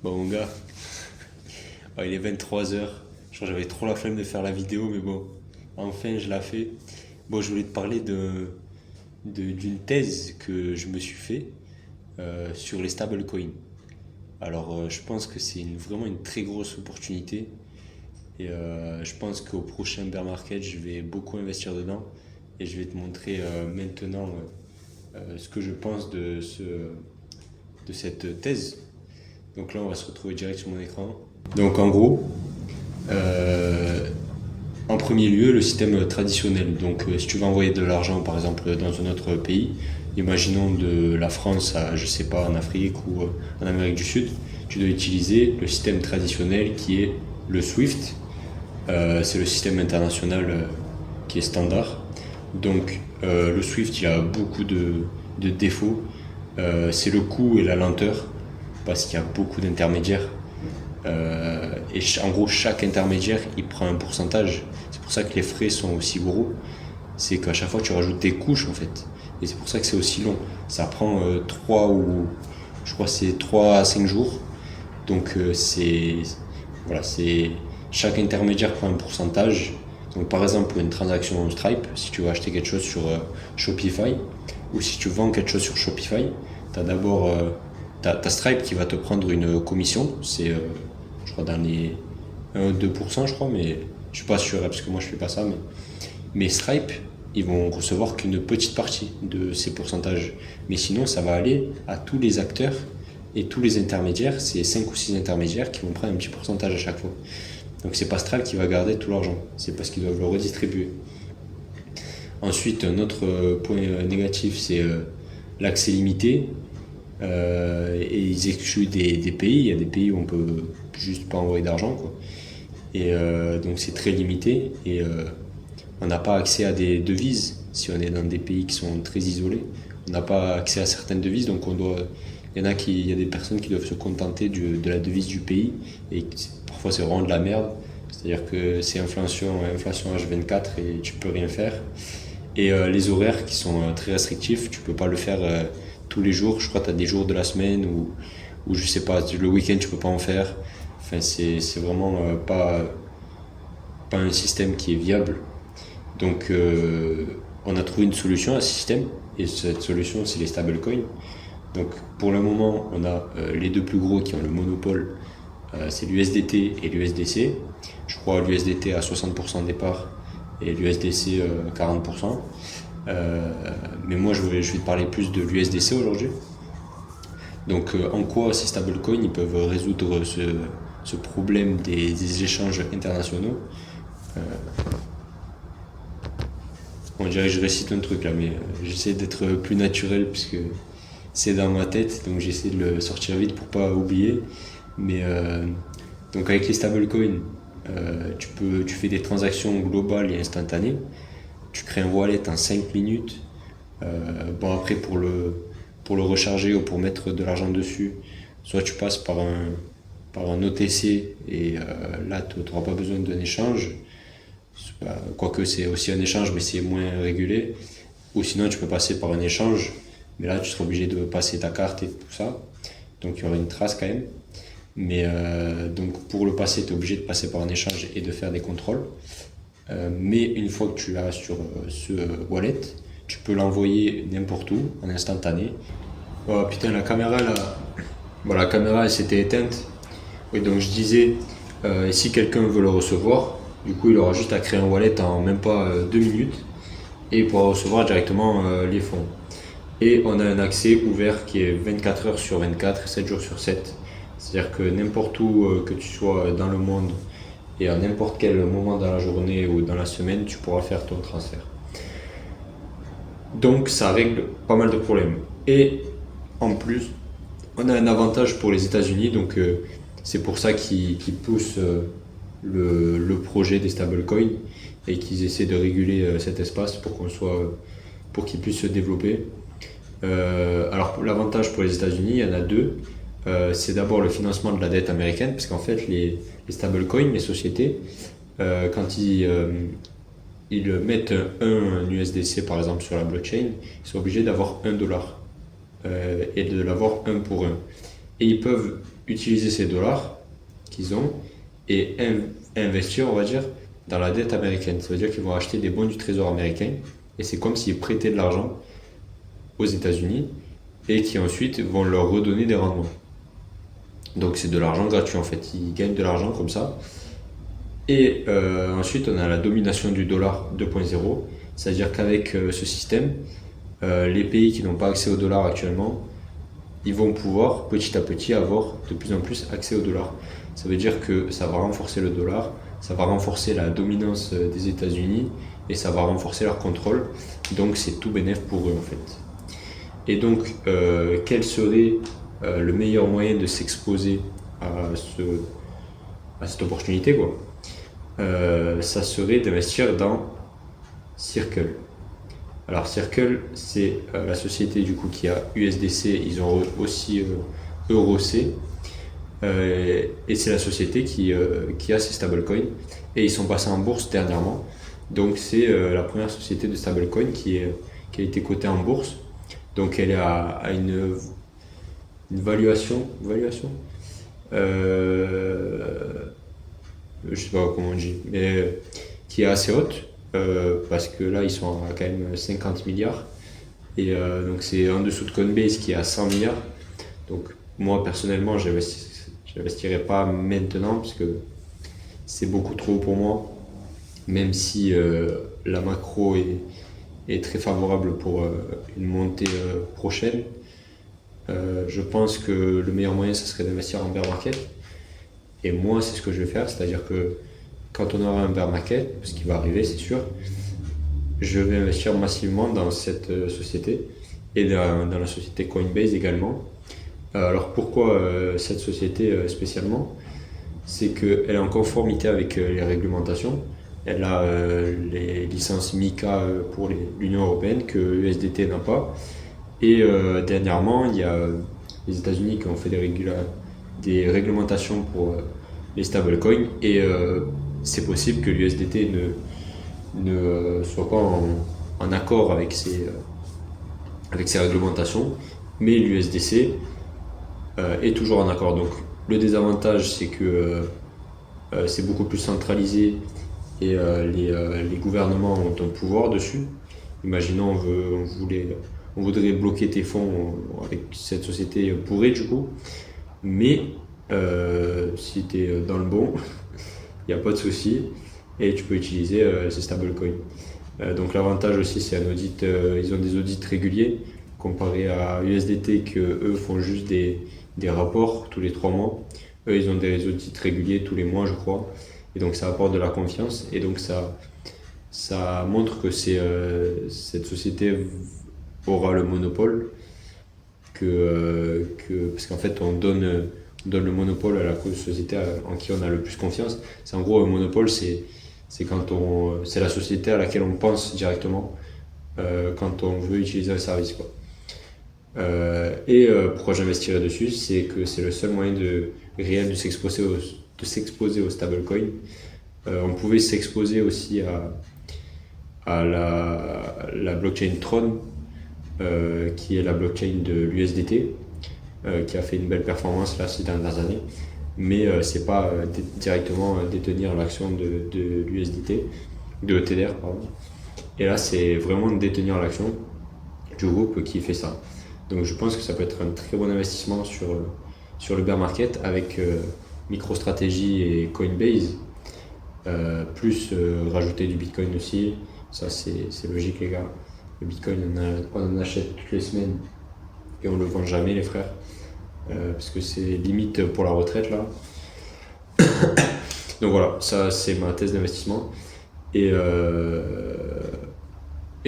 Bon, mon gars, il est 23 h. Genre, j'avais trop la flemme de faire la vidéo, mais bon, enfin, je l'ai fait. Bon, je voulais te parler d'une thèse que je me suis fait sur les stablecoins. Alors, je pense que c'est vraiment une très grosse opportunité. Et je pense qu'au prochain bear market, je vais beaucoup investir dedans. Et je vais te montrer maintenant ce que je pense de cette thèse. Donc là, on va se retrouver direct sur mon écran. Donc en gros, euh, en premier lieu, le système traditionnel. Donc si tu veux envoyer de l'argent, par exemple, dans un autre pays, imaginons de la France à, je sais pas, en Afrique ou en Amérique du Sud, tu dois utiliser le système traditionnel qui est le SWIFT. C'est le système international qui est standard. Donc le SWIFT, il a beaucoup de défauts. C'est le coût et la lenteur, parce qu'il y a beaucoup d'intermédiaires. Et en gros, chaque intermédiaire, il prend un pourcentage. C'est pour ça que les frais sont aussi gros. C'est qu'à chaque fois, tu rajoutes des couches, en fait. Et c'est pour ça que c'est aussi long. Ça prend 3 ou... Je crois que c'est 3 à 5 jours. Donc, voilà, c'est... Chaque intermédiaire prend un pourcentage. Donc, par exemple, pour une transaction Stripe, si tu veux acheter quelque chose sur Shopify, ou si tu vends quelque chose sur Shopify, tu as d'abord t'as Stripe qui va te prendre une commission. C'est, je crois, dans les 1-2%, je crois, mais je suis pas sûr, hein, parce que moi je fais pas ça. Mais Stripe, ils vont recevoir qu'une petite partie de ces pourcentages. Mais sinon, ça va aller à tous les acteurs et tous les intermédiaires. C'est 5 ou 6 intermédiaires qui vont prendre un petit pourcentage à chaque fois. Donc c'est pas Stripe qui va garder tout l'argent. C'est parce qu'ils doivent le redistribuer. Ensuite, un autre point négatif, c'est l'accès limité. Et ils excluent des pays. Il y a des pays où on peut juste pas envoyer d'argent, quoi. Et donc c'est très limité. Et on n'a pas accès à des devises si on est dans des pays qui sont très isolés. On n'a pas accès à certaines devises, donc on doit. Il y a des personnes qui doivent se contenter de la devise du pays. Et parfois c'est vraiment de la merde. C'est-à-dire que c'est inflation H24 et tu peux rien faire. Et les horaires qui sont très restrictifs, tu peux pas le faire tous les jours. Je crois que tu as des jours de la semaine où je sais pas, le week-end tu peux pas en faire. Enfin, c'est vraiment pas un système qui est viable. Donc on a trouvé une solution à ce système et cette solution c'est les stablecoins. Donc pour le moment on a les deux plus gros qui ont le monopole, c'est l'USDT et l'USDC. Je crois l'USDT à 60% de départ et l'USDC 40%. Mais moi je vais te parler plus de l'USDC aujourd'hui. Donc en quoi ces stablecoins ils peuvent résoudre ce problème des échanges internationaux. On dirait que je récite un truc là, mais j'essaie d'être plus naturel puisque c'est dans ma tête, donc j'essaie de le sortir vite pour pas oublier. Mais donc avec les stablecoins, tu fais des transactions globales et instantanées. Tu crées un wallet en 5 minutes. Bon après pour le recharger ou pour mettre de l'argent dessus, soit tu passes par un OTC et là tu n'auras pas besoin d'un échange. Quoique c'est aussi un échange mais c'est moins régulé. Ou sinon tu peux passer par un échange, mais là tu seras obligé de passer ta carte et tout ça. Donc il y aura une trace quand même. Mais donc pour le passer, tu es obligé de passer par un échange et de faire des contrôles. Mais une fois que tu l'as sur ce wallet, tu peux l'envoyer n'importe où en instantané. Oh putain, la caméra là. Bon, la caméra elle s'était éteinte. Oui, donc je disais, si quelqu'un veut le recevoir, du coup il aura juste à créer un wallet en même pas 2 minutes et il pourra recevoir directement les fonds. Et on a un accès ouvert qui est 24 heures sur 24, 7 jours sur 7. C'est-à-dire que n'importe où que tu sois dans le monde et à n'importe quel moment dans la journée ou dans la semaine, tu pourras faire ton transfert. Donc ça règle pas mal de problèmes. Et en plus, on a un avantage pour les États-Unis, donc c'est pour ça qu'ils poussent le projet des stablecoins et qu'ils essaient de réguler cet espace pour qu'il puisse se développer. Alors l'avantage pour les États-Unis, il y en a deux. C'est d'abord le financement de la dette américaine, parce qu'en fait les stablecoins, les sociétés, quand ils mettent un USDC par exemple sur la blockchain, ils sont obligés d'avoir $1 et de l'avoir un pour un. Et ils peuvent utiliser ces dollars qu'ils ont et investir, on va dire, dans la dette américaine. Ça veut dire qu'ils vont acheter des bons du trésor américain et c'est comme s'ils prêtaient de l'argent aux États-Unis et qui ensuite vont leur redonner des rendements. Donc c'est de l'argent gratuit en fait, ils gagnent de l'argent comme ça. Et ensuite on a la domination du dollar 2.0, c'est-à-dire qu'avec ce système, les pays qui n'ont pas accès au dollar actuellement, ils vont pouvoir petit à petit avoir de plus en plus accès au dollar. Ça veut dire que ça va renforcer le dollar, ça va renforcer la dominance des États-Unis et ça va renforcer leur contrôle. Donc c'est tout bénéf pour eux en fait. Et donc quel serait le meilleur moyen de s'exposer à cette opportunité quoi. Ça serait d'investir dans Circle. Alors Circle, c'est la société du coup qui a USDC, ils ont aussi EuroC, et c'est la société qui a ces stablecoins, et ils sont passés en bourse dernièrement. Donc c'est la première société de stablecoin qui a été cotée en bourse. Donc elle a une valuation, je sais pas comment on dit, mais qui est assez haute. Parce que là ils sont à quand même 50 milliards et donc c'est en dessous de Coinbase qui est à 100 milliards. Donc moi personnellement j'investirais pas maintenant parce que c'est beaucoup trop haut pour moi, même si la macro est très favorable pour une montée prochaine. Je pense que le meilleur moyen ce serait d'investir en bear market, et moi c'est ce que je vais faire, c'est-à-dire que quand on aura un bear market, ce qui va arriver c'est sûr, je vais investir massivement dans cette société et dans la société Coinbase également. Alors pourquoi cette société spécialement? C'est qu'elle est en conformité avec les réglementations. Elle a les licences MiCA pour l'Union Européenne que USDT n'a pas. Et dernièrement, il y a les États-Unis qui ont fait des réglementations pour les stablecoins, et c'est possible que l'USDT ne soit pas en accord avec ces réglementations, mais l'USDC est toujours en accord. Donc le désavantage, c'est que c'est beaucoup plus centralisé et les gouvernements ont un pouvoir dessus. Imaginons on voudrait bloquer tes fonds avec cette société pourrait du coup, mais si tu es dans le bon, il n'y a pas de souci et tu peux utiliser ces stablecoins. Donc l'avantage aussi c'est un audit, ils ont des audits réguliers comparé à USDT que eux font juste des rapports tous les 3 mois. Eux ils ont des audits réguliers tous les mois je crois, et donc ça apporte de la confiance, et donc ça montre que cette société aura le monopole, parce qu'en fait on donne le monopole à la société en qui on a le plus confiance. C'est en gros un monopole, c'est la société à laquelle on pense directement quand on veut utiliser un service quoi. Pourquoi j'investirais dessus, c'est que c'est le seul moyen réel de s'exposer au stablecoin. On pouvait s'exposer aussi à la blockchain Tron, qui est la blockchain de l'USDT, qui a fait une belle performance là ces dernières années, mais c'est pas directement détenir l'action de l'USDT, de TDR pardon. Et là c'est vraiment détenir l'action du groupe qui fait ça. Donc je pense que ça peut être un très bon investissement sur le bear market avec MicroStrategy et Coinbase, plus rajouter du Bitcoin aussi. Ça c'est logique les gars. Le Bitcoin on en achète toutes les semaines et on le vend jamais les frères, parce que c'est limite pour la retraite là. Donc voilà, ça c'est ma thèse d'investissement, et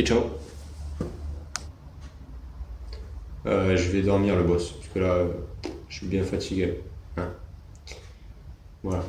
ciao. Je vais dormir le boss, parce que là je suis bien fatigué. Hein. Voilà.